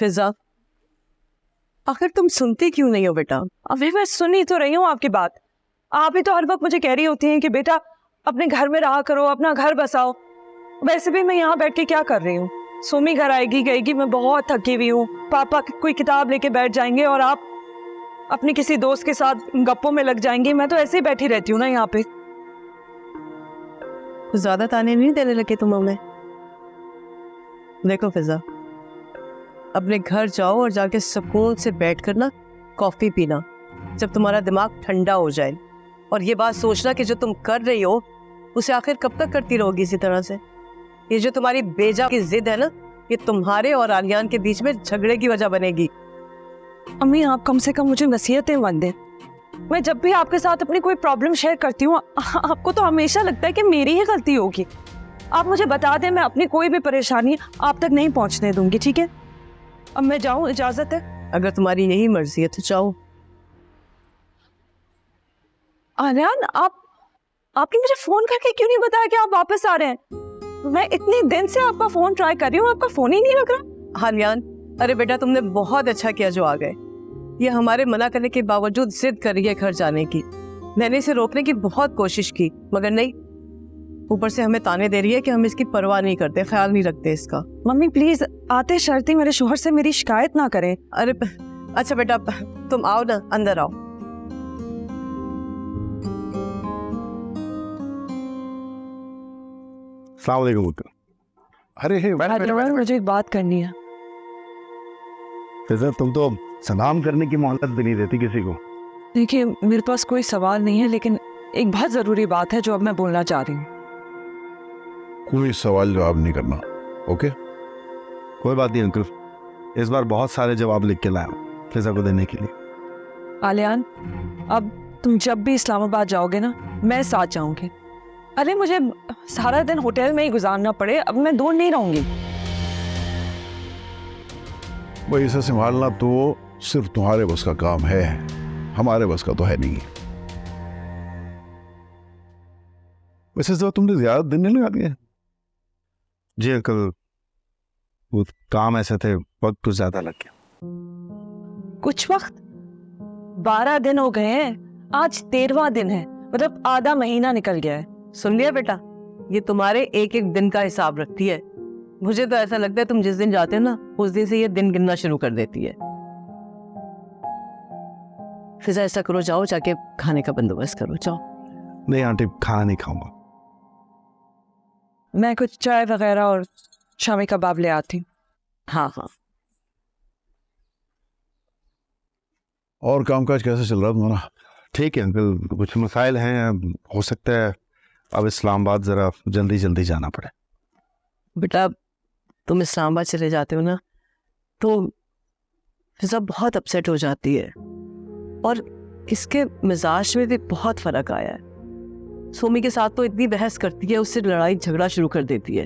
फिजा, आखिर तुम सुनती क्यों नहीं हो बेटा? अभी मैं सुनी तो रही हूँ आपकी बात। आप ही तो हर वक्त मुझे कह रही होती हैं कि बेटा अपने घर में रहा करो, अपना घर बसाओ। वैसे भी मैं यहाँ बैठ के क्या कर रही हूँ? सोमी घर आएगी गएगी, मैं बहुत थकी हुई हूँ। पापा कोई किताब लेके बैठ जाएंगे और आप अपनी किसी दोस्त के साथ गप्पों में लग जाएंगी। मैं तो ऐसे ही बैठी रहती हूँ ना यहाँ पे। ज्यादा ताने नहीं देने लगे तुम हमें? देखो फिजा, अपने घर जाओ और जाके सुकून से बैठकर ना कॉफी पीना, जब तुम्हारा दिमाग ठंडा हो जाए। और ये बात सोचना कि जो तुम कर रही हो उसे आखिर कब तक करती रहोगी इसी तरह से। ये जो तुम्हारी बेजा की जिद है ना, ये तुम्हारे और आलियान के बीच में झगड़े की वजह बनेगी। अम्मी, आप कम से कम मुझे नसीहतें मत दें। मैं जब भी आपके साथ अपनी कोई प्रॉब्लम शेयर करती हूँ, आपको तो हमेशा लगता है कि मेरी ही गलती होगी। आप मुझे बता दें, मैं अपनी कोई भी परेशानी आप तक नहीं पहुँचने दूंगी, ठीक है? अब मैं जाऊँ, इजाजत है? अगर तुम्हारी यही मर्जी है तो जाओ। आलियान, आपने मुझे फोन करके क्यों नहीं बताया कि आप वापस आ रहे हैं? मैं इतने दिन से आपका फोन ट्राई कर रही हूँ, आपका फोन ही नहीं लग रहा। आलियान, अरे बेटा तुमने बहुत अच्छा किया जो आ गए। ये हमारे मना करने के बावजूद जिद कर रही है घर जाने की। मैंने इसे रोकने की बहुत कोशिश की मगर नहीं। ऊपर से हमें ताने दे रही है कि हम इसकी परवाह नहीं करते, ख्याल नहीं रखते इसका। मम्मी प्लीज आते शर्ती मेरे शोहर से मेरी शिकायत ना करें। अरे अच्छा बेटा, तुम आओ ना, अंदर आओ। अस्सलाम वालेकुम। अरे मुझे एक बात करनी है। फिजा, तुम तो सलाम करने की मोहलत भी नहीं देती किसी को। देखिए, मेरे पास कोई सवाल नहीं है, लेकिन एक बहुत जरूरी बात है जो अब मैं बोलना चाह रही हूँ। कोई सवाल जवाब नहीं करना, ओके? कोई बात नहीं अंकल, इस बार बहुत सारे जवाब लिख के लाया हूँ फिजा को देने के लिए। आलियान, अब तुम जब भी इस्लामाबाद जाओगे ना, मैं साथ जाऊंगी। अरे मुझे सारा दिन होटल में ही गुजारना पड़े, अब मैं दूर नहीं रहूंगी। भाई, इसे संभालना तो सिर्फ तुम्हारे बस का काम है, हमारे बस का तो है नहीं। वैसे तो तुमने ज्यादा दिन नहीं लगा दिए। जी अंकल, वो काम ऐसे थे, वक्त तो ज्यादा लग गया। कुछ वक्त? 12 दिन हो गए हैं, आज 13वां दिन है, मतलब आधा महीना निकल गया है। सुन लिया बेटा, ये तुम्हारे एक एक दिन का हिसाब रखती है। मुझे तो ऐसा लगता है तुम जिस दिन जाते हो ना, उस दिन से ये दिन गिनना शुरू कर देती है। फिजा ऐसा करो, जाओ जाके खाने का बंदोबस्त करो, जाओ। नहीं आंटी, खाना नहीं खाऊंगा। मैं कुछ चाय वगैरह और शामी कबाब ले आती हूँ। हाँ हाँ। और कामकाज कैसा चल रहा तुम्हारा? ठीक है अंकल, कुछ मसाइल हैं, हो सकता है अब इस्लामाबाद जरा जल्दी जल्दी जाना पड़े। बेटा तुम इस्लामाबाद चले जाते हो ना तो फिजा बहुत अपसेट हो जाती है और इसके मिजाज में भी बहुत फर्क आया है। सोमी के साथ तो इतनी बहस करती है, उससे लड़ाई झगड़ा शुरू कर देती है।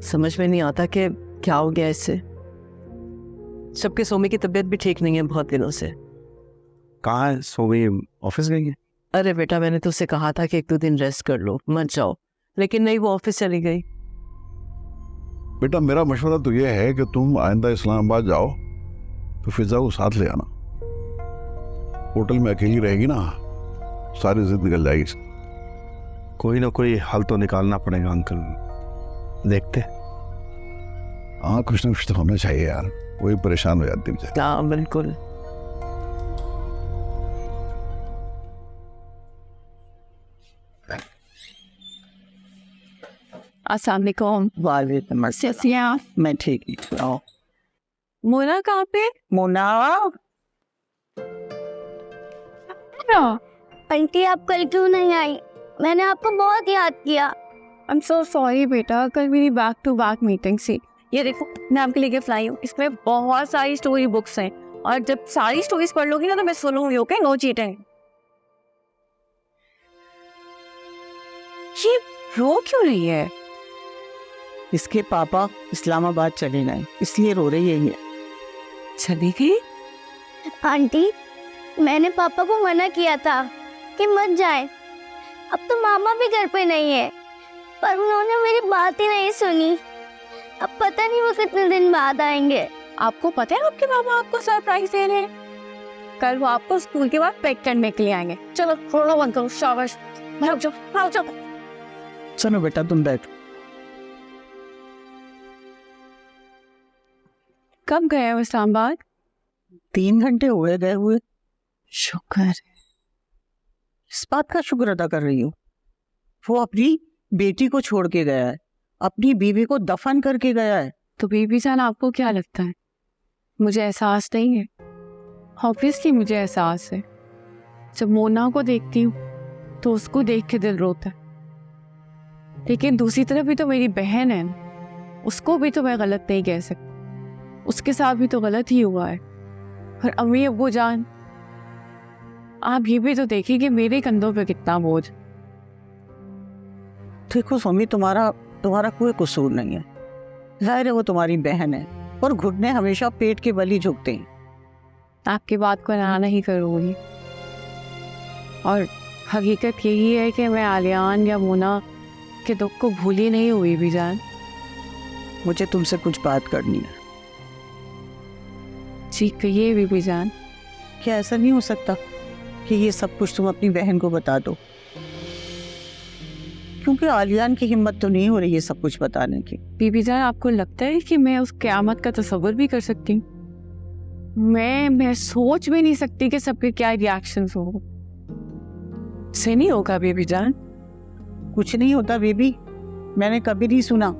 समझ में नहीं आता कि क्या हो गया इससे। सबके सोमी की तबीयत भी ठीक नहीं है बहुत दिनों से। कहाँ है सोमी? ऑफिस गई है? अरे बेटा, मैंने तो उससे कहा था कि 1-2 दिन रेस्ट कर लो, मत जाओ, लेकिन नहीं, वो ऑफिस चली गई। बेटा मेरा मशवरा तो यह है कि तुम आइंदा इस्लामाबाद जाओ तो फिजा को साथ ले आना। होटल में अकेली रहेगी ना, सारी जिद निकल जाएगी। कोई ना कोई हल तो निकालना पड़ेगा अंकल, देखते। हाँ, कुछ ना कुछ तो होना चाहिए यार, वही परेशान हो जाती है। हाँ बिल्कुल। अस्सलाम वालेकुम। वालेकुम अस्सलाम। मैं ठीक हूँ। मोना कहाँ पे? मोना, आंटी आप कल क्यों नहीं आई? मैंने आपको बहुत याद किया। आई एम सो सॉरी बेटा, कल मेरी बैक टू बैक मीटिंग थी। ये देखो, मैं आपके लिए गिफ्ट लाई हूँ। इसमें बहुत सारी स्टोरी बुक्स हैं और जब सारी स्टोरीज पढ़ लोगी ना तो मैं सुनूंगी, ओके? No cheating. ये रो क्यों रही है? इसके पापा इस्लामाबाद चले गए, इसलिए रो रही है। चली गई? आंटी, मैंने पापा को मना किया था कि मत जाए। अब तो मामा भी घर पे नहीं है, पर उन्होंने मेरी बात ही नहीं सुनी। अब पता नहीं वो कितने दिन बाद आएंगे। आपको पता है आपके मामा आपको सरप्राइज दे रहे हैं? कल वो आपको स्कूल के बाद पैक करने के लिए आएंगे। चलो थोड़ा बंद करो, शाबाश, भाग जाओ भाग जाओ। चलो बेटा तुम बैठ। कब गए हो इस्लामाबाद? 3 घंटे हो गए हुए। शुक्र है। इस बात का शुक्र अदा कर रही हूँ। वो अपनी बेटी को छोड़ के गया है, अपनी बीवी को दफन करके गया है। तो बीबी जान आपको क्या लगता है मुझे एहसास नहीं है? ऑब्वियसली मुझे एहसास है। जब मोना को देखती हूँ तो उसको देख के दिल रोता है, लेकिन दूसरी तरफ भी तो मेरी बहन है, उसको भी तो मैं गलत नहीं कह सकती, उसके साथ भी तो गलत ही हुआ है। और अम्मी अब्बू जान, आप ये भी तो देखिए कि मेरे कंधों पे कितना बोझ। देखो स्वामी, तुम्हारा कोई कसूर नहीं है। जाहिर है वो तुम्हारी बहन है, और घुटने हमेशा पेट के बल ही झुकते हैं। आपकी बात को ना नहीं करूँगी, और हकीकत यही है कि मैं आलियान या मोना के दुख को भूली नहीं हुई भी जान। मुझे तुमसे कुछ बात करनी है। जी कहिए बीबी जान। क्या ऐसा नहीं हो सकता कि ये सब कुछ तुम अपनी बहन को बता दो? क्योंकि आलियान की हिम्मत तो नहीं हो रही है सब कुछ बताने की। बीबी जान, आपको लगता है कि मैं उस क़यामत का तसव्वुर भी कर सकती हूँ? मैं सोच भी नहीं सकती कि सबके क्या रिएक्शंस हो। से नहीं होगा बीबी जान। कुछ नहीं होता बेबी। मैंने कभी नहीं सुना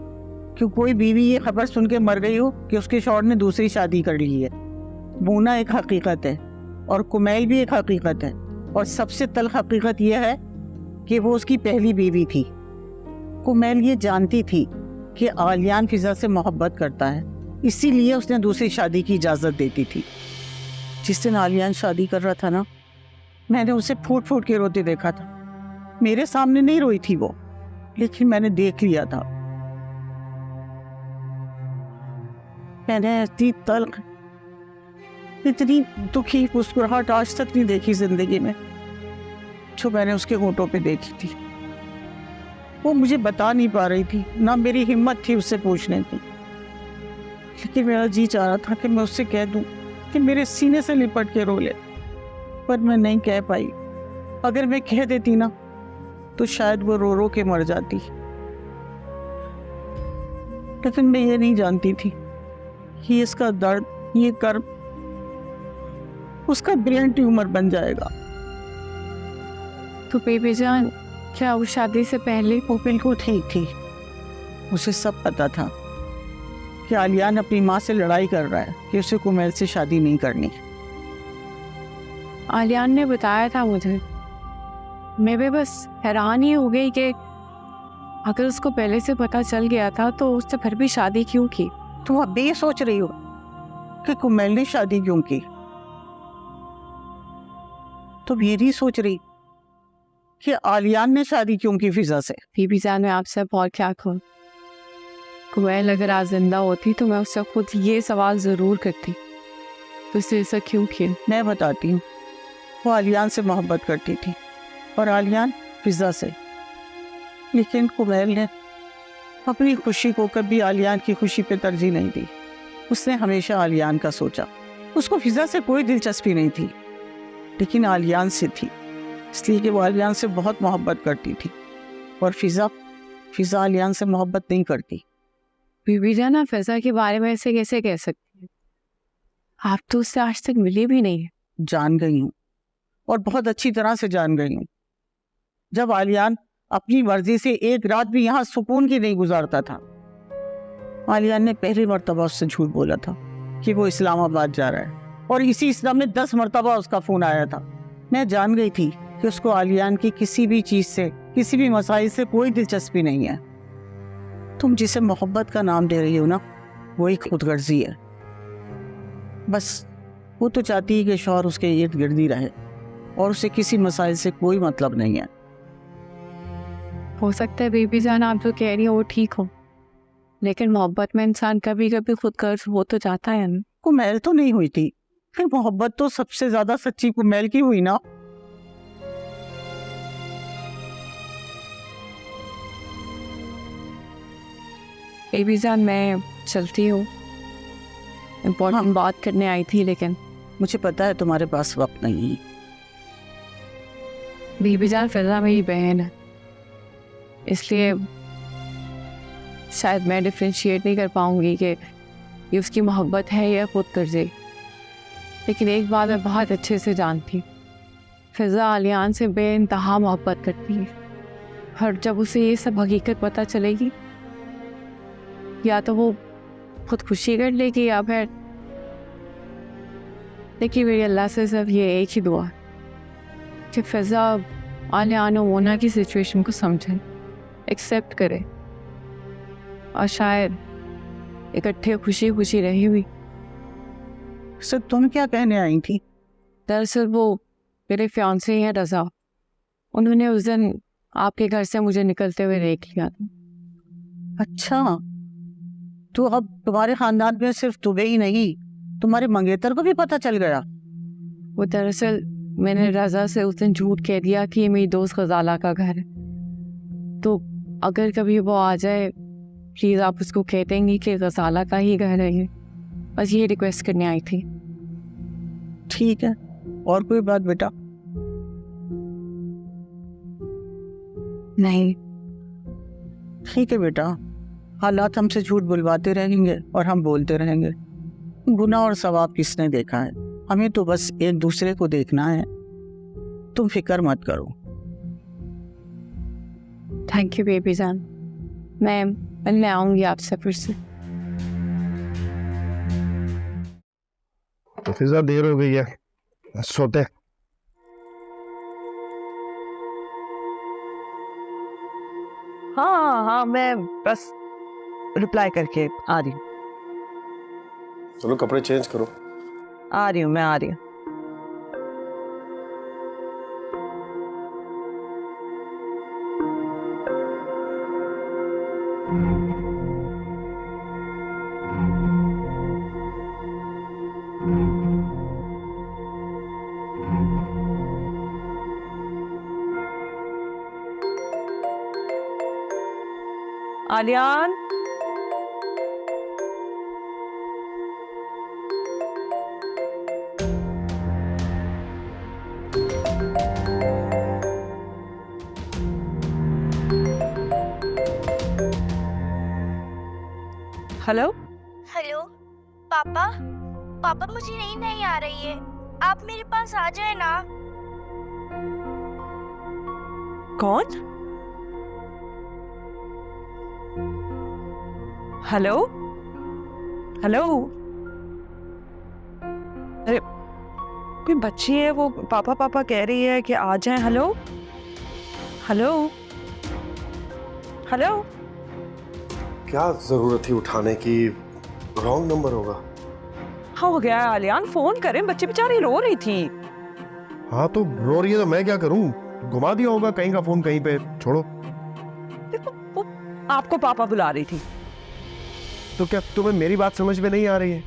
कि कोई बीवी ये खबर सुन के मर गई हो कि उसके शौहर ने दूसरी शादी कर ली है। मोना एक हकीकत है, और कुमैल भी एक हकीकत है, और सबसे तल्ख हकीकत यह है कि वो उसकी पहली बीवी थी। कुमैल ये जानती थी कि आलियान फिजा से मोहब्बत करता है, इसीलिए उसने दूसरी शादी की इजाज़त देती थी। जिस दिन आलियान शादी कर रहा था ना, मैंने उसे फूट फूट के रोते देखा था। मेरे सामने नहीं रोई थी वो, लेकिन मैंने देख लिया था। मैंने ऐसी तल्ख, इतनी दुखी मुस्कुराहट आज तक नहीं देखी जिंदगी में जो मैंने उसके होठों पे देखी थी। वो मुझे बता नहीं पा रही थी, ना मेरी हिम्मत थी उससे पूछने की, लेकिन मेरा जी चाह रहा था कि मैं उससे कह दूं कि मेरे सीने से लिपट के रो ले, पर मैं नहीं कह पाई। अगर मैं कह देती ना तो शायद वो रो रो के मर जाती, लेकिन मैं ये नहीं जानती थी कि इसका दर्द, ये कर्म उसका ब्रेन ट्यूमर बन जाएगा। तो बेबी जान, क्या उस शादी से पहले वो बिल्कुल ठीक थी। उसे सब पता था कि आलियान अपनी माँ से लड़ाई कर रहा है कि उसे कुमैल से शादी नहीं करनी। आलियान ने बताया था मुझे। मैं भी बस हैरान ही हो गई कि अगर उसको पहले से पता चल गया था तो उससे फिर भी शादी क्यों की। तुम अब भी ये सोच रही हो कि कुमैल ने शादी क्यों की? तुम ये नहीं सोच रही कि आलियान ने शादी क्यों की फिजा से? बीबी जान, मैं आपसे और क्या कहूँ। कुमैल अगर आज जिंदा होती तो मैं उससे खुद ये सवाल ज़रूर करती, तो उसने ऐसा क्यों किया। मैं बताती हूँ। वो आलियान से मोहब्बत करती थी और आलियान फिजा से, लेकिन कुमैल ने अपनी खुशी को कभी आलियान की खुशी पे तरजीह नहीं दी। उसने हमेशा आलियान का सोचा। उसको फिजा से कोई दिलचस्पी नहीं थी, लेकिन आलियान से थी, इसलिए कि वो आलियान से बहुत मोहब्बत करती थी, और फिजा आलियान से मोहब्बत नहीं करती। बीबी जान, आप फिजा के बारे में ऐसे कैसे कह सकती हैं? आप तो उससे आज तक मिली भी नहीं है। जान गई हूँ, और बहुत अच्छी तरह से जान गई हूँ। जब आलियान अपनी मर्जी से एक रात भी यहाँ सुकून की नहीं गुजारता था, आलियान ने पहली मर्तबा उससे झूठ बोला था कि वो इस्लामाबाद जा रहा है, और इसी इस्लाम में 10 मर्तबा उसका फ़ोन आया था। मैं जान गई थी कि उसको आलियान की किसी भी चीज़ से, किसी भी मसाइल से कोई दिलचस्पी नहीं है। तुम जिसे मोहब्बत का नाम दे रही हो ना, वो एक खुदगर्जी है। बस वो तो चाहती है कि शौहर उसके इर्द गिर्द ही रहे, और उसे किसी मसाइल से कोई मतलब नहीं है। हो सकता है बीबी जान आप जो कह रही हो वो ठीक हो, लेकिन मोहब्बत में इंसान कभी कभी खुदगर्ज हो तो जाता है ना। कुमैल तो नहीं हुई थी, फिर मोहब्बत तो सबसे ज्यादा सच्ची कुमैल की हुई ना। बीबी जान, मैं चलती हूँ। इम्पोर्टेंट बात करने आई थी, लेकिन मुझे पता है तुम्हारे पास वक्त नहीं है। बीबी जान फिजा मेरी बहन है, इसलिए शायद मैं डिफ्रेंशिएट नहीं कर पाऊंगी कि ये उसकी मोहब्बत है या खुद कर्जे। लेकिन एक बात मैं बहुत अच्छे से जानती हूँ, फिजा आलियान से बेइंतहा मोहब्बत करती है। और जब उसे ये सब हकीकत पता चलेगी, या तो वो खुदकुशी कर लेगी या फिर, देखिए मेरी अल्लाह से सिर्फ ये एक ही दुआ है कि फिजा आलियान और मोना की सिचुएशन को समझे, एक्सेप्ट करे और शायद इकट्ठे खुशी खुशी रही हुई। सर तुम क्या कहने आई थी? दरअसल वो मेरे फियांसे हैं रज़ा, उन्होंने उस दिन आपके घर से मुझे निकलते हुए देख लिया था। अच्छा, तो अब तुम्हारे खानदान में सिर्फ तुम्हें ही नहीं, तुम्हारे मंगेतर को भी पता चल गया? वो दरअसल मैंने रज़ा से उस दिन झूठ कह दिया कि ये मेरी दोस्त गजाला का घर है, तो अगर कभी वो आ जाए प्लीज़ आप उसको कह देंगी कि गजाला का ही घर है ये। बस ये रिक्वेस्ट करने आई थी। ठीक है, और कोई बात बेटा? नहीं। ठीक है बेटा, हालात हमसे झूठ बुलवाते रहेंगे और हम बोलते रहेंगे। गुनाह और सवाब किसने देखा है? हमें तो बस एक दूसरे को देखना है। तुम फिक्र मत करो। थैंक यू बेबी जान, मैं मिलने आऊँगी आपसे फिर से। तो फिजा देर हो गई है, सोते। हाँ हाँ, मैं बस रिप्लाई करके आ रही हूँ। चलो कपड़े चेंज करो। आ रही हूँ, मैं आ रही हूँ। आलियान, हेलो। हेलो पापा, पापा मुझे नींद नहीं आ रही है, आप मेरे पास आ जाए ना। कौन? हेलो हेलो, अरे कोई बच्ची है, वो पापा पापा कह रही है कि आ जाएं। Hello hello hello. क्या जरूरत थी उठाने की? रॉन्ग नंबर होगा। हाँ हो गया है आलियान, फोन करें, बच्ची बेचारी रो रही थी। हाँ तो रो रही है तो मैं क्या करूं? घुमा दिया होगा कहीं का फोन कहीं पे, छोड़ो। देखो वो आपको पापा बुला रही थी। तो क्या तुम्हें मेरी बात समझ में नहीं आ रही है?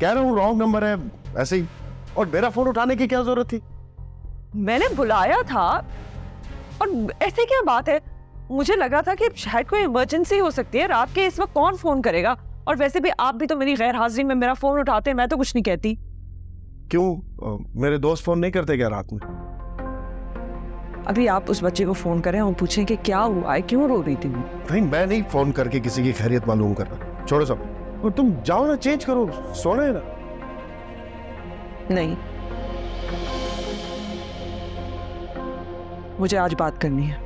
कह रहा हूँ रॉन्ग नंबर है ऐसे ही, और मेरा फोन उठाने की क्या जरूरत थी? मैंने बुलाया था और ऐसे क्या बात है, मुझे लगा था कि शायद कोई इमरजेंसी हो सकती है। रात के इस वक्त कौन फोन करेगा? और वैसे भी आप भी तो मेरी गैर हाजिरी में मेरा फोन उठाते हैं, मैं तो कुछ नहीं कहती। क्यों, मेरे दोस्त फोन नहीं करते क्या रात में? अभी आप उस बच्चे को फोन करें और पूछें कि क्या हुआ है, क्यों रो रही थी? नहीं, मैं नहीं फोन करके किसी की खैरियत मालूम कर रहा, छोड़ो सब। और तुम जाओ ना, चेंज करो, सोना है ना। नहीं, मुझे आज बात करनी है।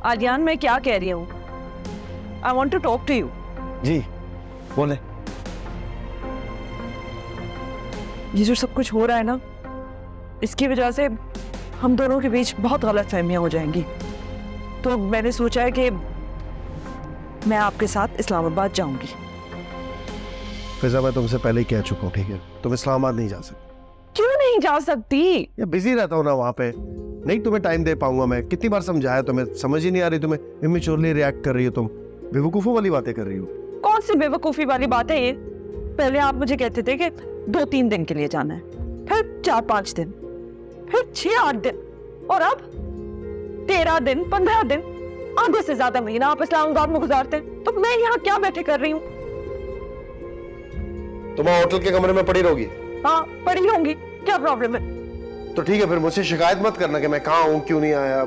आलियान, मैं क्या कह रही हूँ? I want to talk to you. जी बोले। ये जो सब कुछ हो रहा है ना, इसकी वजह से हम दोनों के बीच बहुत गलतफहमियां हो जाएंगी। तो मैंने सोचा है कि मैं आपके साथ इस्लामाबाद जाऊंगी। फिजा मैं तुमसे पहले ही कह चुका हूँ, ठीक है? तुम इस्लामाबाद नहीं जा सकते। क्यों नहीं जा सकती? या बिजी रहता हूँ ना वहाँ पे, नहीं तुम्हें टाइम दे पाऊंगा मैं। कितनी बार समझाया तुम्हें, समझ ही नहीं आ रही तुम्हें। इमेच्योरली रिएक्ट कर रही हो तुम, बेवकूफों वाली बातें कर रही हो। कौन सी बेवकूफी वाली बात है ये? पहले आप मुझे कहते थे कि 2-3 दिन के लिए जाना है, फिर 4-5 दिन, फिर 6-8 दिन, और अब 13 दिन, 15 दिन। आधे से ज्यादा महीना आप इस्लामाबाद में गुजारते हैं, तो मैं यहाँ क्या बैठे कर रही हूँ? तुम होटल के कमरे में पड़ी रहोगी? हाँ पड़ी होंगी, क्या प्रॉब्लम है? तो ठीक है, फिर मुझसे शिकायत मत करना कि मैं कहाँ हूँ, क्यों नहीं आया,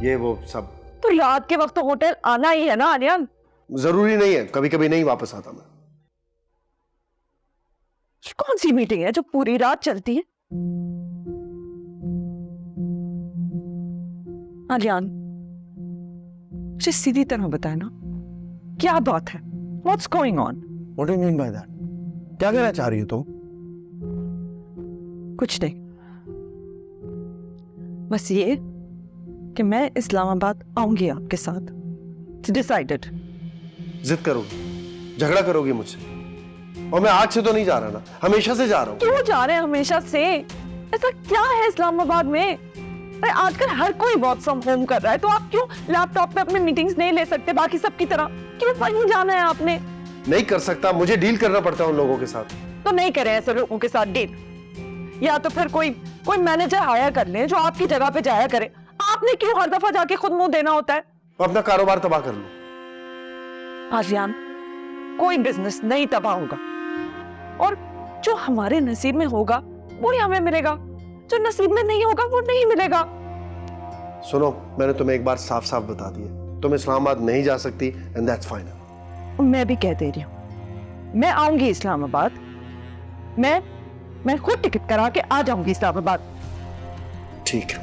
ये वो सब। तो रात के वक्त तो होटल आना ही है ना आर्यन। जरूरी नहीं है, कभी कभी नहीं वापस आता मैं। ये कौन सी मीटिंग है जो पूरी रात चलती है? आर्यन मुझे सीधी तरह बताए ना, क्या बात है? What's going on? What do you mean by that? क्या कहना चाह रही हो तुम? कुछ नहीं, बस ये कि मैं इस्लामाबाद आऊंगी आपके साथ। डिसाइडेड। जिद करोगी, झगड़ा करोगी मुझसे? और मैं आज से तो नहीं जा रहा ना, हमेशा से जा रहा हूँ। क्यों जा रहे हैं हमेशा से? ऐसा क्या है इस्लामाबाद में? अरे आजकल हर कोई वर्क फ्रॉम होम कर रहा है, तो आप क्यों लैपटॉप पे अपने मीटिंग्स नहीं ले सकते बाकी सबकी तरह? क्यों वहीं जाना है आपने? नहीं कर सकता, मुझे डील करना पड़ता है उन लोगों के साथ। तो नहीं करें ऐसे लोगों के साथ डील, या तो फिर कोई मैनेजर हायर कर लें जो आपकी जगह पे जाया करे। आपने क्यों हर दफा जाके खुद मुंह देना होता है? अपना कारोबार तबाह कर लो। आर्यन कोई बिजनेस नहीं तबाह होगा, और जो हमारे नसीब में होगा वो ही हमें मिलेगा, जो नसीब में नहीं होगा वो नहीं मिलेगा। सुनो, मैंने तुम्हें एक बार साफ साफ बता दिया, तुम इस्लामाबाद नहीं जा सकती, एंड दैट्स फाइनल। मैं भी कह दे रही हूँ, मैं आऊंगी इस्लामाबाद, मैं खुद टिकट करा के आ जाऊंगी इस्लामाबाद। ठीक है,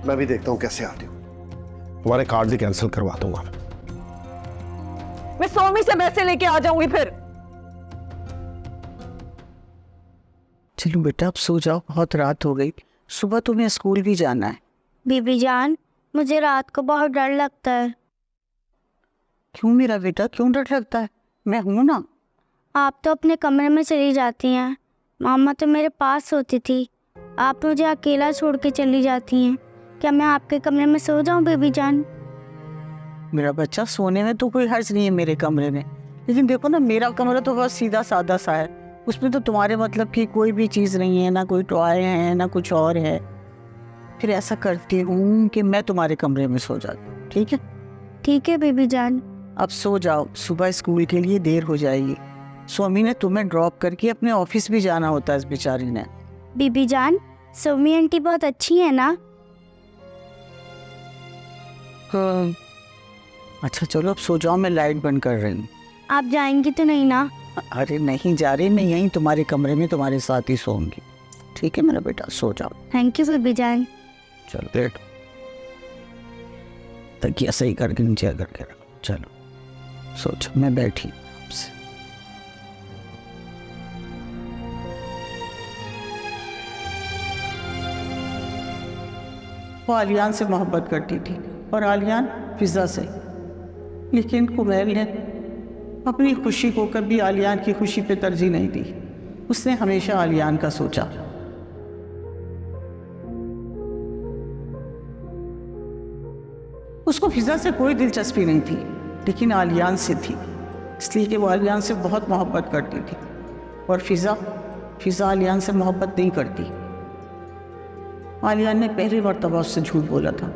मैं भी देखता हूँ कैसे आती हूँ। तुम्हारे कार्ड भी कैंसिल करवा दूंगा। मैं सोमी से पैसे लेके आ जाऊंगी फिर। चलो बेटा अब सो जाओ, बहुत रात हो गई, सुबह तुम्हें स्कूल भी जाना है। बीबी जान, मुझे रात को बहुत डर लगता है। क्यों मेरा बेटा, क्यों डर लगता है? मैं हूं ना। आप तो अपने कमरे में चली जाती हैं, मामा तो मेरे पास सोती थी, आप मुझे अकेला छोड़ के चली जाती हैं। क्या मैं आपके कमरे में सो जाऊं बीबी जान? मेरा बच्चा, सोने में तो कोई हर्ज नहीं है मेरे कमरे में, लेकिन देखो ना मेरा कमरा तो बहुत सीधा सादा सा है, उसमें तो तुम्हारे मतलब की कोई भी चीज़ नहीं है, ना कोई टॉय है ना कुछ और है। फिर ऐसा करती हूँ कि मैं तुम्हारे कमरे में सो जाती हूँ, ठीक है? ठीक है बीबी जान। अब सो जाओ, सुबह स्कूल के लिए देर हो जाएगी। स्वामी ने तुम्हें ड्रॉप करके अपने ऑफिस भी जाना होता है इस बेचारी ने। बीबी जान, सोमी आंटी बहुत अच्छी है ना? हाँ। अच्छा चलो अब सो जाओ, मैं लाइट बंद कर रही हूँ। आप जाएंगी तो नहीं ना? अरे नहीं जा रही, मैं यहीं तुम्हारे कमरे में तुम्हारे साथ ही सोऊंगी, ठीक है मेरा बेटा? सो जाओ। थैंक यू बीबी जान। चलो लेट, तकिया सही करके नीचे करके रखो। चलो सो जाओ, मैं बैठी हूँ आपसे। वो आलियान से मोहब्बत करती थी और आलियान फिजा से, लेकिन कुबैल ने अपनी खुशी को कभी आलियान की खुशी पे तरजीह नहीं दी। उसने हमेशा आलियान का सोचा। उसको फिजा से कोई दिलचस्पी नहीं थी, लेकिन आलियान से थी, इसलिए कि वो आलियान से बहुत मोहब्बत करती थी। और फिजा आलियान से मोहब्बत नहीं करती। आलियान ने पहली मरतबा उससे झूठ बोला था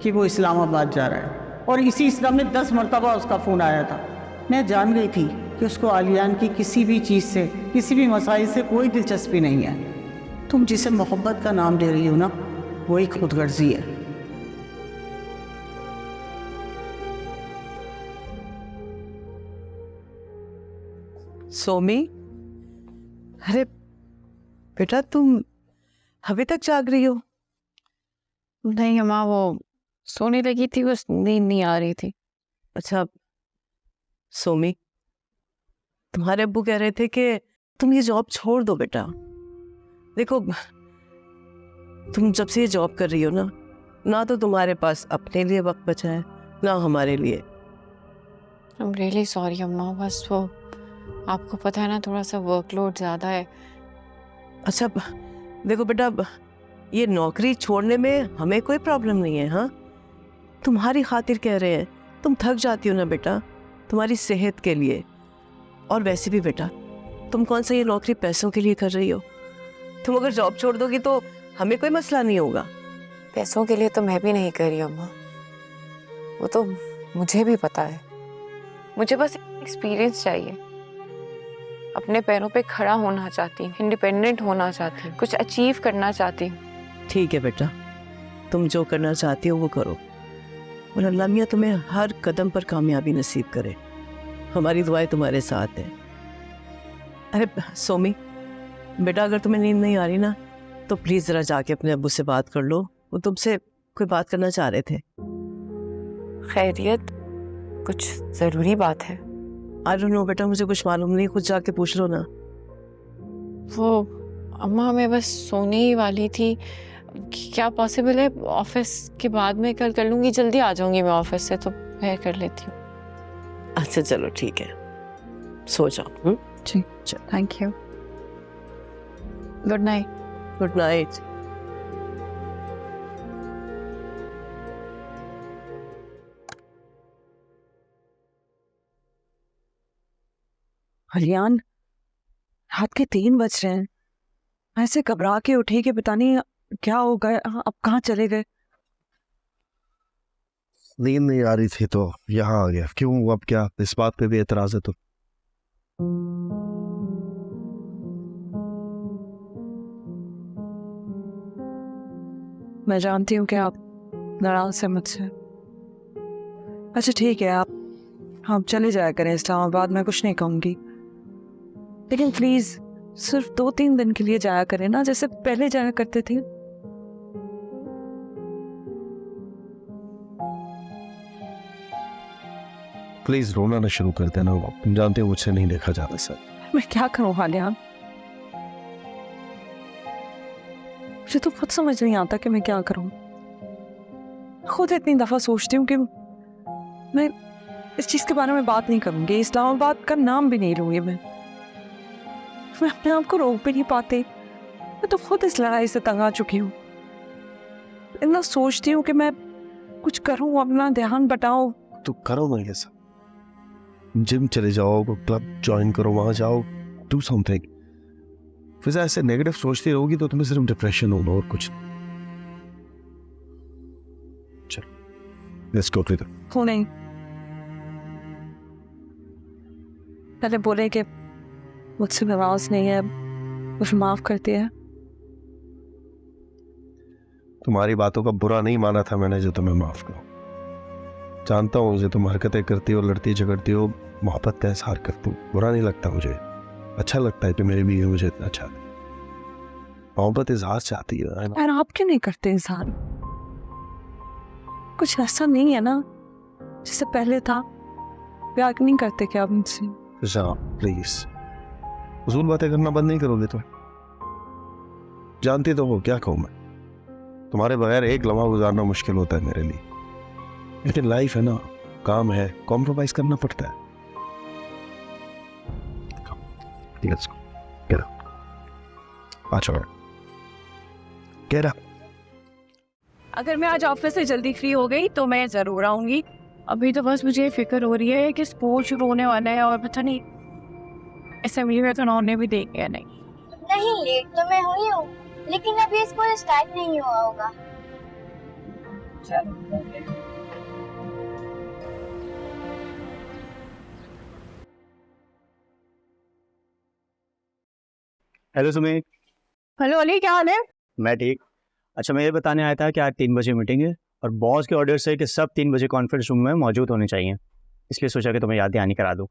कि वो इस्लामाबाद जा रहा है, और इसी इस्लाम में 10 मरतबा उसका फ़ोन आया था। मैं जान गई थी कि उसको आलियान की किसी भी चीज़ से, किसी भी मसाइल से कोई दिलचस्पी नहीं है। तुम जिसे मोहब्बत का नाम दे रही हो ना, वो एक खुदगर्जी है। सोमी, अरे बेटा तुम अभी तक जाग रही हो? नहीं अम्मा, वो सोने लगी थी, बस नींद नहीं आ रही थी। अच्छा सोमी, तुम्हारे अब्बू कह रहे थे कि तुम ये जॉब छोड़ दो बेटा। देखो तुम जब से ये जॉब कर रही हो ना तो तुम्हारे पास अपने लिए वक्त बचा है ना हमारे लिए। आई एम रियली सॉरी अम्मा, बस वो आपको पता है ना, थोड़ा सा वर्कलोड ज़्यादा है। अच्छा देखो बेटा, ये नौकरी छोड़ने में हमें कोई प्रॉब्लम नहीं है। हाँ, तुम्हारी खातिर कह रहे हैं, तुम थक जाती हो ना बेटा, तुम्हारी सेहत के लिए। और वैसे भी बेटा, तुम कौन सा ये नौकरी पैसों के लिए कर रही हो? तुम अगर जॉब छोड़ दोगी तो हमें कोई मसला नहीं होगा। पैसों के लिए तो मैं भी नहीं कर रही अम्मा, वो तो मुझे भी पता है, मुझे बस एक्सपीरियंस चाहिए। अपने पैरों पे खड़ा होना चाहती हूँ, इंडिपेंडेंट होना चाहती हूँ, कुछ अचीव करना चाहती हूँ। ठीक है बेटा, तुम जो करना चाहती हो वो करो, और अल्लाह मियाँ तुम्हें हर कदम पर कामयाबी नसीब करे। हमारी दुआएं तुम्हारे साथ हैं। अरे सोमी बेटा, अगर तुम्हें नींद नहीं आ रही ना तो प्लीज़ ज़रा जाके अपने अब्बू से बात कर लो, वो तुमसे कोई बात करना चाह रहे थे। खैरियत, कुछ ज़रूरी बात है? आई डोंट नो बेटा, मुझे कुछ मालूम नहीं, खुद जाके पूछ लो ना। वो अम्मा, मैं बस सोने ही वाली थी। क्या पॉसिबल है ऑफिस के बाद में कल कर लूँगी? जल्दी आ जाऊँगी मैं ऑफिस से, तो मैं कर लेती हूँ। अच्छा चलो ठीक है, सो जाओ। जी, thank you. Good night. Good night. हरियान, रात के 3 बज रहे हैं। ऐसे घबरा के उठी कि पता नहीं क्या हो गया, अब कहाँ चले गए। नींद नहीं आ रही थी तो यहाँ आ गया। क्यों, अब क्या इस बात पे भी एतराज है तो? मैं जानती हूँ कि आप नाराज हैं मुझसे। अच्छा ठीक है, आप चले जाया करें इस्लामाबाद, मैं कुछ नहीं कहूँगी, लेकिन प्लीज सिर्फ 2-3 दिन के लिए जाया करें ना, जैसे पहले जाया करते थे। प्लीज रोना ना शुरू कर देना, तुम जानते हो मुझसे नहीं देखा जाता सर। मैं क्या करूँ हालियान, मुझे तो खुद समझ नहीं आता कि मैं क्या करूँ। खुद इतनी दफा सोचती हूँ कि मैं इस चीज के बारे में बात नहीं करूंगी, इस्लामाबाद का नाम भी नहीं लूंगी। मैं अपने आप को रोक भी नहीं पाती। मैं तो खुद इस लड़ाई से तंग आ चुकी हूँ। इतना सोचती हूँ कि मैं कुछ करूँ, अपना ध्यान बटाऊं। तो करो ना ये सब, जिम चले जाओ, क्लब ज्वाइन करो, वहां जाओ, डू समथिंग। फिर ऐसे नेगेटिव सोचती रहोगी तो तुम्हें सिर्फ डिप्रेशन होगा और कुछ। चलो लेट्स गो टू हो नहीं, पहले बोले कि मुझसे नाराज नहीं है, मुझे माफ करती है। तुम्हारी बातों का बुरा नहीं माना था मैंने जो तुम्हें माफ करो। जानता हूँ जो तुम हरकतें करती हो, लड़ती झगड़ती हो, मोहब्बत का इजहार करती हो, बुरा नहीं लगता मुझे, अच्छा लगता है कि मेरी भी मुझे इतना अच्छा, मोहब्बत इजहार चाहती है। यार आप क्यों नहीं करते इजहार? कुछ ऐसा नहीं है ना जैसे पहले था? प्यार नहीं करते क्या आप मुझसे? प्लीज फजूल बातें करना बंद नहीं करोगे तो? जानती तो हो क्या कहूँ मैं, तुम्हारे बगैर एक लम्हा गुजारना मुश्किल होता है मेरे लिए, लेकिन लाइफ है ना, काम है, कॉम्प्रोमाइज करना पड़ता है। Let's go. Get up. अच्छा, get up. अगर मैं आज ऑफिस से जल्दी फ्री हो गई तो मैं जरूर आऊंगी। अभी तो बस मुझे फिक्र हो रही है कि स्पोर्ट शुरू होने वाला है और पता नहीं असेंबली में तो उन्होंने भी देखे या नहीं। नहीं, लेट तो मैं हुई हूँ, लेकिन अभी स्कूल स्टार्ट नहीं हुआ होगा। हेलो सुमी। हेलो अली, क्या हाल है? मैं ठीक। अच्छा, मैं ये बताने आया था कि आज 3 बजे मीटिंग है और बॉस के ऑर्डर से कि सब 3 बजे कॉन्फ्रेंस रूम में मौजूद होने चाहिए, इसलिए सोचा कि तुम्हें याद दहानी करा दूँ।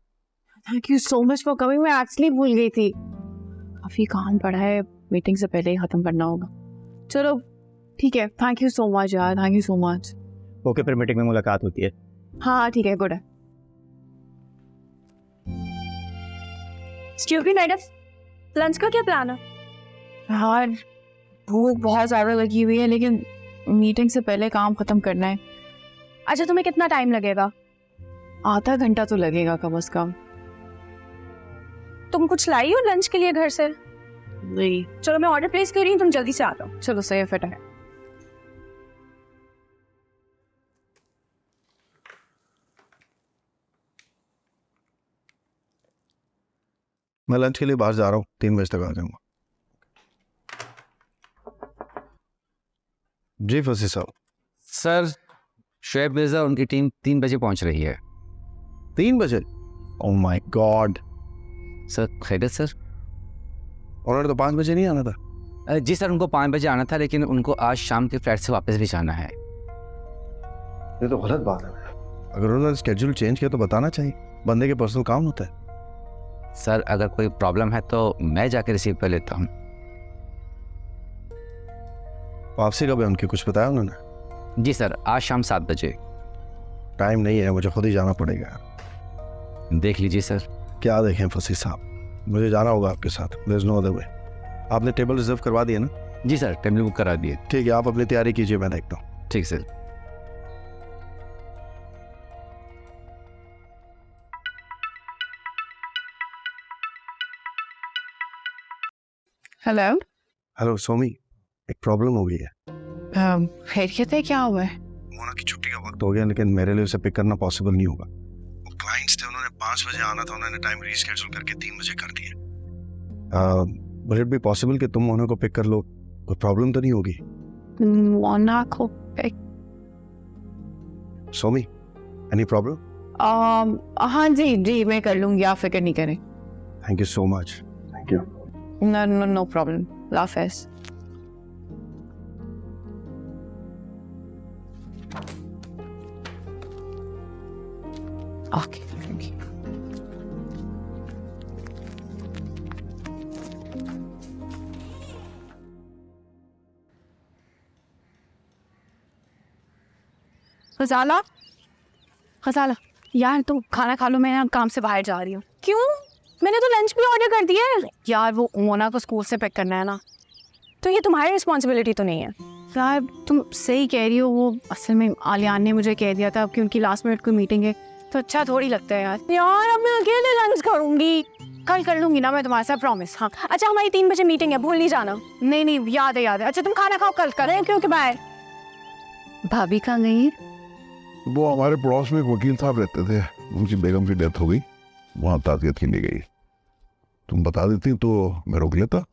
Thank you so much for coming. मैं एक्चुअली भूल गई थी, काफी काम पड़ा है, मीटिंग से पहले ही खत्म करना होगा। चलो ठीक है, थैंक यू सो मच यार, thank you so much. Okay, फिर मीटिंग में मुलाकात होती है। हाँ ठीक है, गुड है। स्टूपिड मैडम, लंच का क्या प्लान है? यार भूख बहुत ज़्यादा लगी हुई है, लेकिन मीटिंग से पहले काम खत्म करना है। अच्छा, तुम्हें कितना टाइम लगेगा? आधा घंटा तो लगेगा कम से कम। तुम कुछ लाई हो लंच के लिए घर से? नहीं। चलो मैं ऑर्डर प्लेस कर रही हूँ, तुम जल्दी से आ जाओ। चलो सही है, फिट है। मैं लंच के लिए बाहर जा रहा हूँ, 3 बजे तक आ जाऊंगा। जी फसी साहब। सर शोएब मिर्जा उनकी टीम 3 बजे पहुंच रही है। 3 बजे? Oh my God. सर खैरियत सर? उन्होंने तो 5 बजे नहीं आना था। जी सर, उनको 5 बजे आना था, लेकिन उनको आज शाम के फ्लाइट से वापस भी जाना है। ये तो गलत बात है। अगर उन्होंने स्केड्यूल चेंज किया तो बताना चाहिए, बंदे के पर्सनल काम होता है। सर अगर कोई प्रॉब्लम है तो मैं जाके रिसीव कर लेता हूँ। वापसी कब है उनकी, कुछ बताया उन्होंने? जी सर, आज शाम 7 बजे। टाइम नहीं है, मुझे खुद ही जाना पड़ेगा। देख लीजिए सर। क्या देखें फसी साहब, मुझे जाना होगा आपके साथ। There is no other way. आपने टेबल रिजर्व करवा दिया ना? जी सर, टेबल बुक करा दिए। ठीक है, आप अपनी तैयारी कीजिए, मैं देखता हूँ। ठीक सर। हेलो। हेलो सोमी, एक प्रॉब्लम हो गई है। खैरियत है, क्या हुआ है? मोना की छुट्टी का वक्त हो गया, लेकिन मेरे लिए उसे पिक करना पॉसिबल नहीं होगा। वो क्लाइंट्स थे, उन्होंने 5 बजे आना था, उन्होंने टाइम रीशेड्यूल करके 3 बजे कर दिया। विल इट बी पॉसिबल कि तुम मोना को पिक कर लो? कोई प्रॉब्लम तो नहीं होगी? मोना को पिक? Somi, any problem? हाँ जी मैं कर लूंगी, आप फिक्र नहीं करें। Thank you so much. Thank you. No problem. हाफिज़। Okay, thank you. खजाला, खजाला यार तू खाना खा लो, मैं ना काम से बाहर जा रही हूँ। क्यों? मैंने तो लंच भी ऑर्डर कर दिया है। यार वो मोना को स्कूल से पिक करना है ना, तो ये तुम्हारी रिस्पॉन्सिबिलिटी तो नहीं है। यार तुम सही कह रही हो, वो असल में आलियान ने मुझे कह दिया था कि उनकी लास्ट मिनट कोई मीटिंग है, तो अच्छा थोड़ी लगता है यार। यार अब मैं अकेले लंच करूँगी, कल कर लूँगी ना मैं तुम्हारे साथ, प्रॉमिस। हाँ अच्छा, हमारी 3 बजे मीटिंग है, भूल नहीं जाना। नहीं याद है। अच्छा तुम खाना खाओ, कल करें क्योंकि बाय। भाभी कहाँ गई है? वो हमारे पड़ोस में एक वकील साहब रहते थे, उनकी बेगम की डेथ हो गई, वहाँ ताज़ियत के लिए गई। तुम बता देती तो मैं रोक लेता।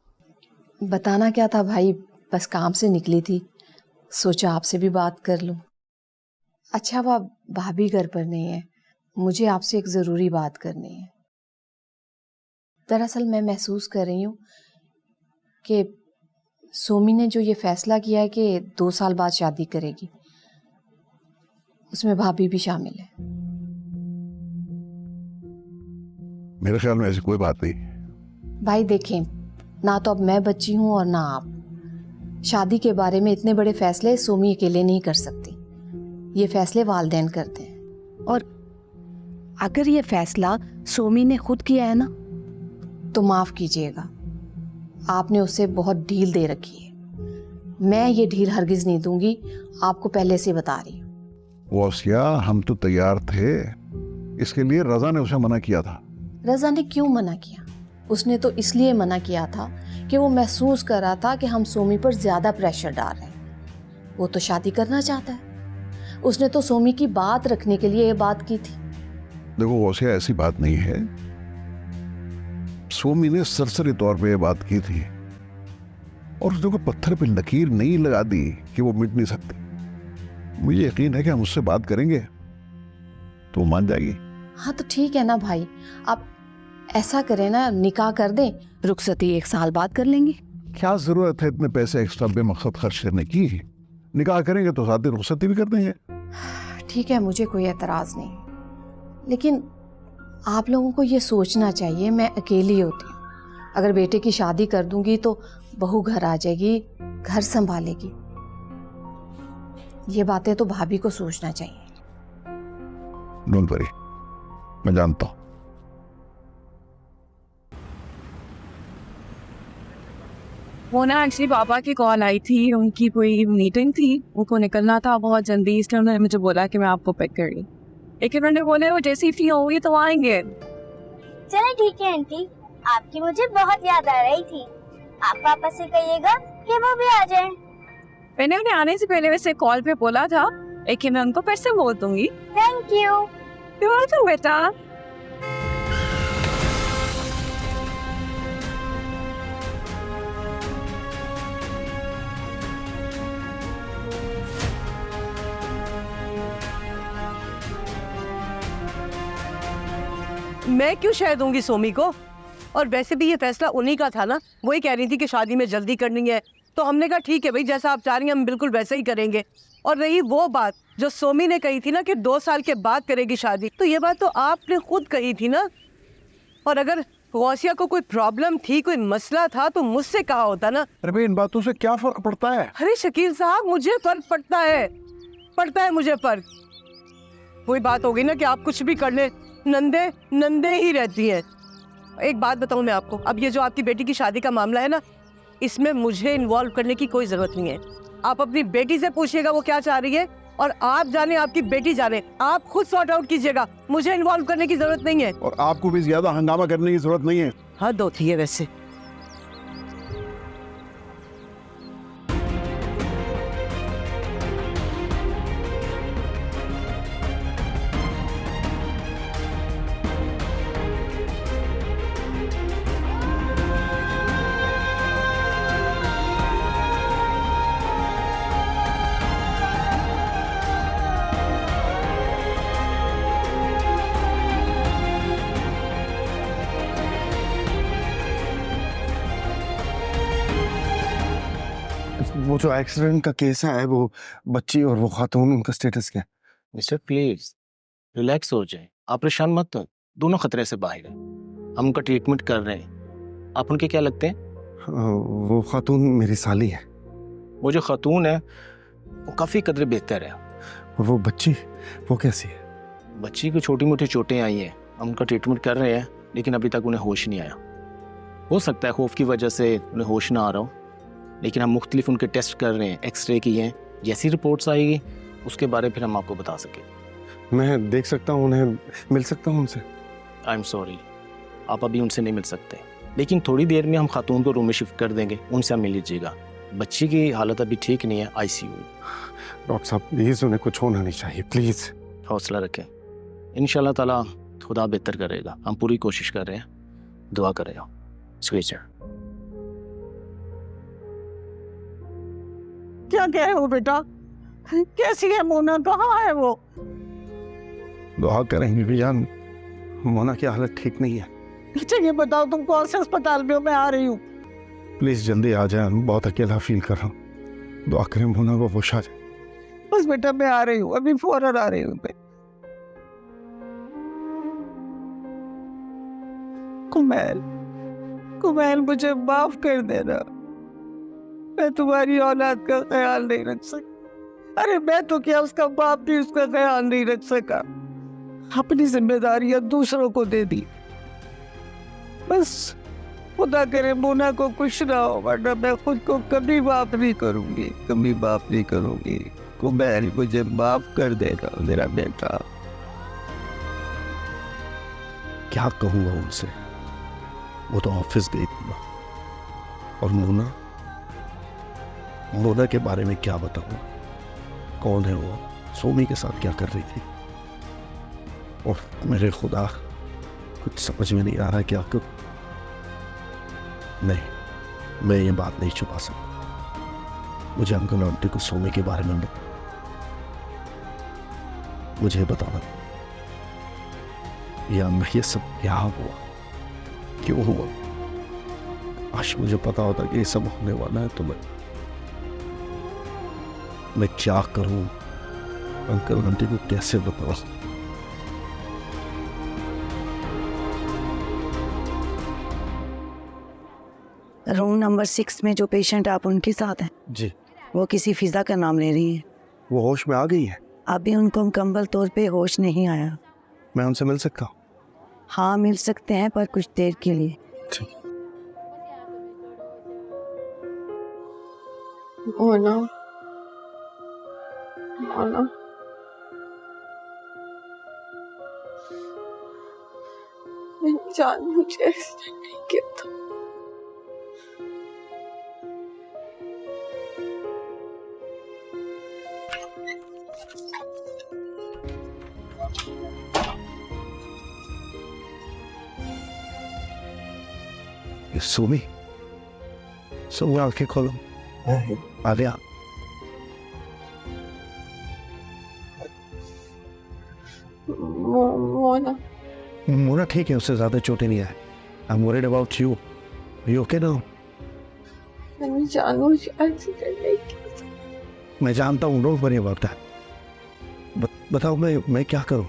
बताना क्या था भाई, बस काम से निकली थी, सोचा आपसे भी बात कर लूं। अच्छा वह भाभी घर पर नहीं है, मुझे आपसे एक ज़रूरी बात करनी है। दरअसल मैं महसूस कर रही हूँ कि सोमी ने जो ये फैसला किया है कि 2 साल बाद शादी करेगी, उसमें भाभी भी शामिल है। मेरे ख्याल में ऐसी कोई बात नहीं। भाई देखें, ना तो अब मैं बच्ची हूँ और ना आप। शादी के बारे में इतने बड़े फैसले सोमी अकेले नहीं कर सकती, ये फैसले वालिदैन करते हैं। और अगर ये फैसला सोमी ने खुद किया है ना, तो माफ़ कीजिएगा, आपने उसे बहुत ढील दे रखी है। मैं ये ढील हरगिज़ नहीं दूंगी, आपको पहले से बता रही हूँ। वॉसिया, हम तो तैयार थे, इसके लिए रजा ने उसे मना किया था। रजा ने क्यों मना किया? उसने तो इसलिए मना किया था कि वो महसूस कर रहा था कि हम सोमी पर ज्यादा प्रेशर डाल रहे हैं। वो तो शादी करना चाहता है, उसने तो सोमी की बात रखने के लिए ये बात की थी। देखो वॉसिया, ऐसी बात नहीं है, सोमी ने सरसरी तौर पे ये बात की थी और उसने कोई पत्थर पे लकीर नहीं लगा दी कि वो मिट नहीं सकती। मुझे यकीन है कि हम उससे बात करेंगे तो मान जाएगी। हाँ तो ठीक है ना भाई, आप ऐसा करें ना, निकाह कर दें, रुखसती 1 साल बाद कर लेंगे। क्या जरूरत है इतने पैसे एक्स्ट्रा बेमकसद खर्च करने की? निकाह करेंगे तो साथ ही रुखसती भी कर देंगे। ठीक है, मुझे कोई एतराज नहीं, लेकिन आप लोगों को ये सोचना चाहिए मैं अकेली होती हूँ। अगर बेटे की शादी कर दूंगी तो बहू घर आ जाएगी, घर संभालेगी। ये बातें तो भाभी को सोचना चाहिए। डोंट वरी, मैं जानता हूँ। वो ना एक्चुअली पापा की कॉल आई थी, उनकी कोई मीटिंग थी, उनको निकलना था बहुत जल्दी, इसलिए उन्होंने मुझे बोला कि मैं आपको पिक कर लूँ। लेकिन उन्होंने बोले वो जैसी फ्री होगी तो आएंगे। चलो ठीक है आंटी, आपकी मुझे बहुत याद आ रही थी। आप पापा से कहिएगा कि वो भी आ जाएं। मैंने उन्हें आने से पहले वैसे कॉल पे बोला था, लेकिन मैं उनको फिर से बोल दूंगी। Thank you. तो बेटा मैं क्यों शह दूंगी सोमी को? और वैसे भी ये फैसला उन्हीं का था ना, वही कह रही थी कि शादी में जल्दी करनी है, तो हमने कहा ठीक है भाई, जैसा आप चाह रही हैं हम बिल्कुल वैसे ही करेंगे। और रही वो बात जो सोमी ने कही थी ना कि 2 साल के बाद करेगी शादी, तो ये बात तो आपने खुद कही थी ना। और अगर गौसिया को कोई प्रॉब्लम थी, कोई मसला था, तो मुझसे कहा होता ना। अरे भाई इन बातों से क्या फर्क पड़ता है? अरे शकील साहब, मुझे फर्क पड़ता है मुझे फर्क। वही बात हो गई ना कि आप कुछ भी कर ले, नंदे नंदे ही रहती हैं। एक बात बताऊं मैं आपको, अब ये जो आपकी बेटी की शादी का मामला है ना, इसमें मुझे इन्वॉल्व करने की कोई जरूरत नहीं है। आप अपनी बेटी से पूछिएगा वो क्या चाह रही है, और आप जाने आपकी बेटी जाने, आप खुद सॉर्ट आउट कीजिएगा, मुझे इन्वॉल्व करने की जरूरत नहीं है। और आपको भी ज्यादा हंगामा करने की जरूरत नहीं है। हद होती है वैसे। वो जो एक्सीडेंट का केस है, वो बच्ची और वो खातून, उनका स्टेटस क्या है? मिस्टर प्लीज रिलैक्स हो जाए, आप परेशान मत हो, दोनों खतरे से बाहर हैं, हम उनका ट्रीटमेंट कर रहे हैं। आप उनके क्या लगते हैं? वो खातून मेरी साली है। वो जो खातून है वो काफ़ी कदर बेहतर है। और वो बच्ची, वो कैसी है? बच्ची को छोटी मोटी चोटें आई हैं, हम उनका ट्रीटमेंट कर रहे हैं, लेकिन अभी तक उन्हें होश नहीं आया। हो सकता है खौफ की वजह से उन्हें होश ना आ रहा हो, लेकिन हम मुख्तलिफ उनके टेस्ट कर रहे हैं, एक्सरे किए हैं, जैसी रिपोर्ट्स आएगी उसके बारे फिर हम आपको बता सकें। मैं देख सकता हूँ उन्हें, मिल सकता हूँ उनसे? आई एम सॉरी, आप अभी उनसे नहीं मिल सकते, लेकिन थोड़ी देर में हम खातून को रूम में शिफ्ट कर देंगे, उनसे आप मिल लीजिएगा। बच्ची की हालत अभी ठीक नहीं है, ICU। डॉक्टर साहब प्लीज़, उन्हें कुछ होना नहीं चाहिए, प्लीज़। हौसला रखें, इंशाल्लाह ताला खुदा बेहतर करेगा, हम पूरी कोशिश कर रहे हैं, दुआ कर रहे हो। स्वीचर क्या कह रहे हो बेटा? कैसी है मोना? कहाँ है वो? दुआ करेंगे भैयान, मोना की हालत ठीक नहीं है। अच्छा ये बताओ तुम कौन से अस्पताल में हो? मैं आ रही हूँ। प्लीज़ जल्दी आ जाए, बहुत अकेला फील कर रहा हूँ। दुआ करें मोना को होश आ जाए। बस बेटा मैं आ रही हूँ, अभी फौरन आ रही हूँ। कुमैल मुझे माफ कर देना, मैं तुम्हारी औलाद का ख्याल नहीं रख सका। अरे मैं तो क्या, उसका बाप भी उसका ख्याल नहीं रख सका, अपनी जिम्मेदारियां दूसरों को दे दी। बस खुदा करे मोना को कुछ ना हो, वरना मैं खुद को कभी माफ नहीं करूंगी, कभी माफ नहीं करूंगी। कुमैल मुझे माफ कर देना मेरा बेटा। क्या कहूँगा उनसे, वो तो ऑफिस गई थी ना। और मोना के बारे में क्या बताऊँ? कौन है वो? सोमी के साथ क्या कर रही थी? और मेरे खुदा, कुछ समझ में नहीं आ रहा क्या करूं। नहीं, मैं ये बात नहीं छुपा सकता। मुझे अंकल आंटी को सोमी के बारे में मुझे बताना, या ये सब क्या हुआ, क्यों हुआ? आज मुझे पता होता कि ये सब होने वाला है तो मैं क्या करूं? अंकल आंटी को कैसे बताऊं? रूम नंबर 6 में जो पेशेंट आप उनके साथ हैं जी, वो किसी फिजा का नाम ले रही है। वो होश में आ गई है? अभी उनको मुकम्मल तौर पे होश नहीं आया। मैं उनसे मिल सकता हूँ? हाँ मिल सकते हैं, पर कुछ देर के लिए। ठीक। मोना, मोना, मेरी जान मुझे एक्सीडेंट नहीं किया था। सोमी, सोमी आंखें खोलो। आ गया। मोना, मोना ठीक है, उससे ज़्यादा चोटें नहीं आए। I am worried about you. You okay now? मैं जानता हूँ, डोंट वरी अबाउट दैट। बताओ मैं क्या करूँ?